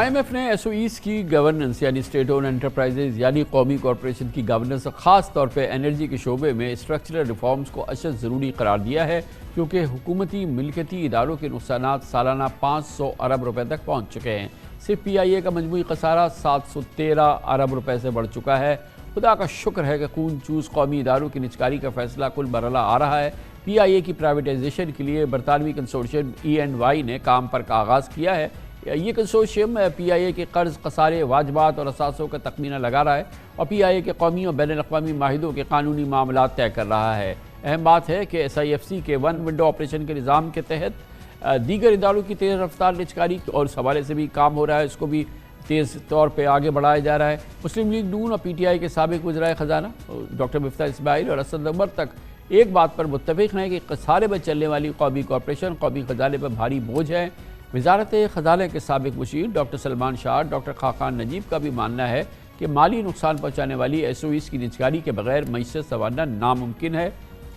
IMF نے S O as کی governance یعنی اسٹیٹ اون انٹرپرائزز یعنی قومی کارپوریشن کی گورننس اور خاص طور پہ انرجی کے شعبے میں اسٹرکچرل ریفارمز کو اشد ضروری قرار دیا ہے کیونکہ حکومتی ملکیتی اداروں کے نقصانات سالانہ 500 ارب روپے تک پہنچ چکے ہیں۔ صرف PIA کا مجموعی خسارہ 713 ارب روپے سے بڑھ چکا ہے۔ خدا کا شکر ہے کہ خون چوس قومی اداروں کی نجکاری کا فیصلہ کل مرحلہ آ رہا ہے۔ PIA کی پرائیویٹائزیشن کے لیے برطانوی کنسورشیم E&Y نے کام پر آغاز کیا ہے۔ یہ کنسورشیم PIA کے قرض، خسارے، واجبات اور اثاثوں کا تخمینہ لگا رہا ہے اور PIA کے قومی اور بین الاقوامی معاہدوں کے قانونی معاملات طے کر رہا ہے۔ اہم بات ہے کہ SIFC کے ون ونڈو آپریشن کے نظام کے تحت دیگر اداروں کی تیز رفتار نجکاری اور اس حوالے سے بھی کام ہو رہا ہے، اس کو بھی تیز طور پہ آگے بڑھایا جا رہا ہے۔ مسلم لیگ نون اور PTI کے سابق وزرائے خزانہ ڈاکٹر مفتاح اسماعیل اور اسد عمر تک ایک بات پر متفق ہیں کہ خسارے میں چلنے والی قومی کارپوریشن قومی خزانے پر بھاری بوجھ ہے۔ وزارت خزانہ کے سابق مشیر ڈاکٹر سلمان شاہ، ڈاکٹر خاقان نجیب کا بھی ماننا ہے کہ مالی نقصان پہنچانے والی SOEs کی نجکاری کے بغیر معیشت سنوارنا ناممکن ہے،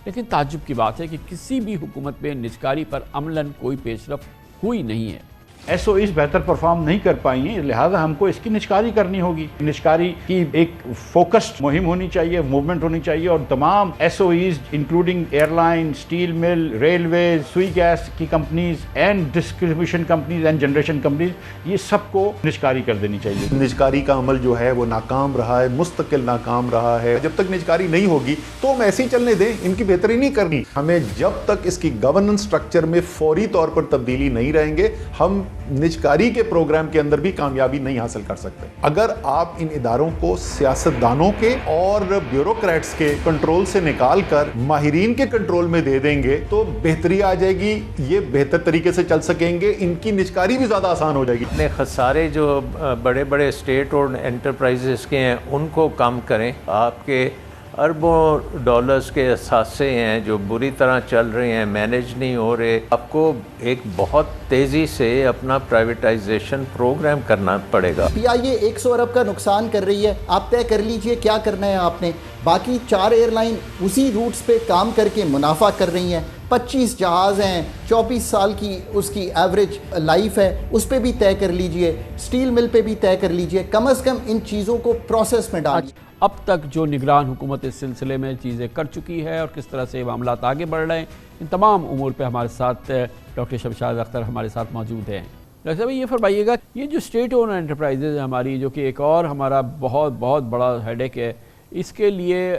لیکن تعجب کی بات ہے کہ کسی بھی حکومت میں نجکاری پر عملاً کوئی پیش رفت ہوئی نہیں ہے۔ SOEs بہتر پرفارم نہیں کر پائی ہیں، لہٰذا ہم کو اس کی نجکاری کرنی ہوگی۔ نجکاری کی ایک فوکسڈ مہم ہونی چاہیے، موومنٹ ہونی چاہیے اور تمام SOEs including airline, steel mill, railways, Sui gas کی companies and distribution companies and generation companies, یہ سب کو نجکاری کر دینی چاہیے۔ نجکاری کا عمل جو ہے وہ ناکام رہا ہے، مستقل ناکام رہا ہے۔ جب تک نجکاری نہیں ہوگی تو ہم ایسے ہی چلنے دیں، ان کی بہتری نہیں کرنی۔ ہمیں جب تک اس کی گورننس سٹرکچر میں فوری طور پر تبدیلی نہیں رہیں گے، ہم نجکاری کے پروگرام کے اندر بھی کامیابی نہیں حاصل کر سکتے۔ اگر آپ ان اداروں کو سیاستدانوں کے اور بیوروکریٹس کے کنٹرول سے نکال کر ماہرین کے کنٹرول میں دے دیں گے تو بہتری آ جائے گی، یہ بہتر طریقے سے چل سکیں گے، ان کی نجکاری بھی زیادہ آسان ہو جائے گی۔ اپنے خسارے جو بڑے بڑے اسٹیٹ اور انٹرپرائزز کے ہیں ان کو کم کریں۔ آپ کے اربوں ڈالرز کے اثاثے ہیں جو بری طرح چل رہے ہیں، مینیج نہیں ہو رہے، آپ کو ایک بہت تیزی سے اپنا پرائیویٹائزیشن پروگرام کرنا پڑے گا۔ PIA 100 ارب کا نقصان کر رہی ہے، آپ طے کر لیجئے کیا کرنا ہے آپ نے۔ باقی 4 ایئر لائن اسی روٹس پہ کام کر کے منافع کر رہی ہیں، 25 جہاز ہیں، 24 سال کی اس کی ایوریج لائف ہے، اس پہ بھی طے کر لیجئے، اسٹیل مل پہ بھی طے کر لیجئے۔ کم از کم ان چیزوں کو پروسیس میں ڈالیے۔ اب تک جو نگران حکومت اس سلسلے میں چیزیں کر چکی ہے اور کس طرح سے معاملات آگے بڑھ رہے ہیں، ان تمام امور پہ ہمارے ساتھ ڈاکٹر شمشاد اختر ہمارے ساتھ موجود ہیں۔ ڈاکٹر صاحب یہ فرمائیے گا، یہ جو اسٹیٹ اون انٹرپرائزز ہے ہماری، جو کہ ایک اور ہمارا بہت بڑا ہیڈیک ہے، اس کے لیے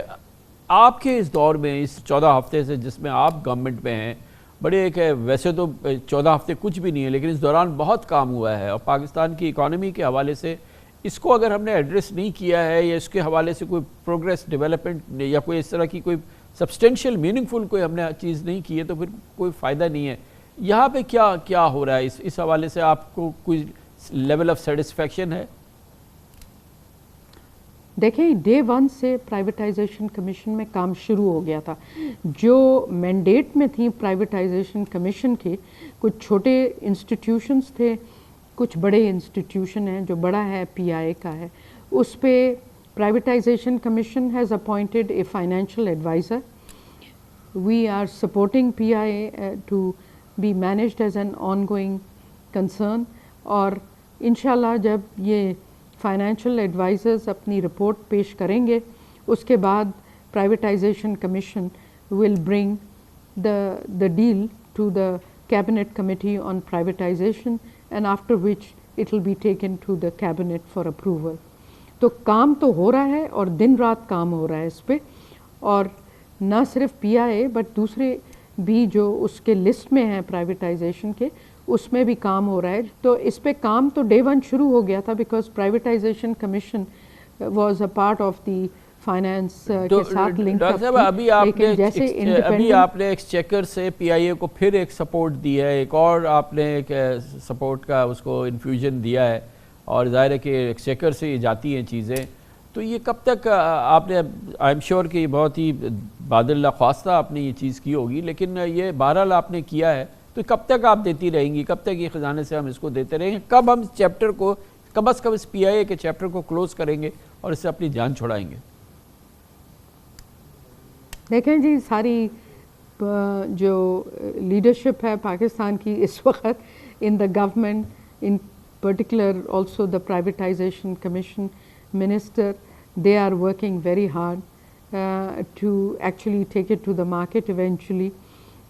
آپ کے اس دور میں، اس 14 ہفتے سے جس میں آپ گورنمنٹ میں ہیں، بڑے ایک ویسے تو 14 ہفتے کچھ بھی نہیں ہے لیکن اس دوران بہت کام ہوا ہے اور پاکستان کی اکانومی کے حوالے سے اس کو اگر ہم نے ایڈریس نہیں کیا ہے یا اس کے حوالے سے کوئی پروگریس ڈیولپمنٹ یا کوئی اس طرح کی کوئی سبسٹینشیل میننگ فل کوئی ہم نے چیز نہیں کی ہے تو پھر کوئی فائدہ نہیں ہے۔ یہاں پہ کیا ہو رہا ہے اس حوالے سے آپ کو کوئی لیول آف سیٹسفیکشن ہے؟ دیکھیں، ڈے 1 سے پرائیویٹائزیشن کمیشن میں کام شروع ہو گیا تھا۔ جو مینڈیٹ میں تھیں پرائیویٹائزیشن کمیشن کے، کچھ چھوٹے انسٹیٹیوشنز تھے، کچھ بڑے انسٹیٹیوشن ہیں۔ جو بڑا ہے PIA کا ہے، اس پہ privatisation commission has appointed a financial adviser. We are supporting PIA to be managed as an ongoing concern, اور انشاءاللہ جب یہ فائنینشیل ایڈوائزرز اپنی رپورٹ پیش کریں گے، اس کے بعد privatisation commission will bring the deal to the cabinet committee on privatization and after which it will be taken to the cabinet for approval۔ تو کام تو ہو رہا ہے اور دن رات کام ہو رہا ہے اس پہ، اور نہ صرف PIA بٹ دوسرے بھی جو اس کے لسٹ میں ہیں پرائیویٹائزیشن کے، اس میں بھی کام ہو رہا ہے۔ تو اس پہ کام تو ڈے 1 شروع ہو گیا تھا because privatisation commission was a part of the finance کے ساتھ لنک اپ تھی، لیکن جیسے ابھی آپ نے ایکسچیکر سے PIA کو پھر ایک سپورٹ دیا ہے، ایک اور آپ نے ایک سپورٹ کا اس کو انفیوژن دیا ہے، اور ظاہر ہے کہ ایکسچیکر سے یہ جاتی ہیں چیزیں، تو یہ کب تک آپ نے، آئی ایم شیور کہ یہ بہت ہی باد اللہ خواستہ آپ نے یہ چیز کی ہوگی، لیکن یہ بہرحال آپ نے کیا ہے، تو کب تک آپ دیتی رہیں گی؟ کب تک یہ خزانے سے ہم اس کو دیتے رہیں گے؟ کب ہم اس چیپٹر کو، کم از کم اس PIA کے چیپٹر کو کلوز کریں گے اور اس سے اپنی جان چھڑائیں گے؟ دیکھیں جی، ساری جو لیڈرشپ ہے پاکستان کی اس وقت in the government, in particular also the Privatization Commission Minister, they are working very hard to actually take it to the market eventually.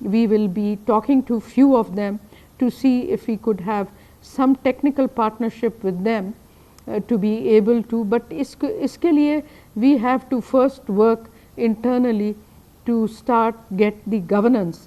we will be talking to few of them to see if we could have some technical partnership with them to be able to, but iske liye we have to first work internally to start get the governance